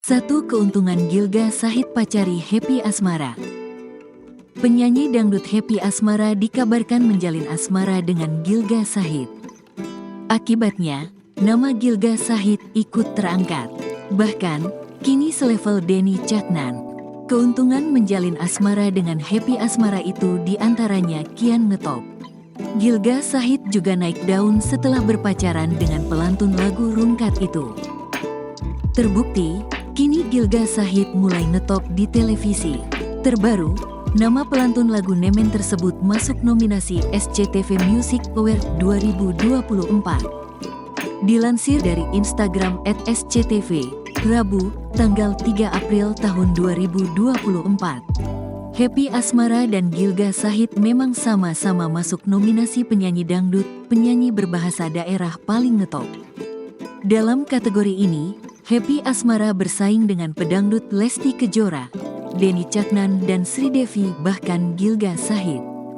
Satu keuntungan Gilga Shahid pacari Happy Asmara. Penyanyi dangdut Happy Asmara dikabarkan menjalin asmara dengan Gilga Shahid. Akibatnya, nama Gilga Shahid ikut terangkat. Bahkan, kini selevel Denny Caknan. Keuntungan menjalin asmara dengan Happy Asmara itu diantaranya kian ngetop. Gilga Shahid juga naik daun setelah berpacaran dengan pelantun lagu Rungkat itu. Terbukti, kini Gilga Shahid mulai ngetop di televisi. Terbaru, nama pelantun lagu Nemen tersebut masuk nominasi SCTV Music Award 2024. Dilansir dari Instagram @sctv, Rabu, tanggal 3 April tahun 2024. Happy Asmara dan Gilga Shahid memang sama-sama masuk nominasi penyanyi dangdut, penyanyi berbahasa daerah paling ngetop. Dalam kategori ini, Happy Asmara bersaing dengan pedangdut Lesti Kejora, Denny Caknan dan Sri Devi bahkan Gilga Shahid.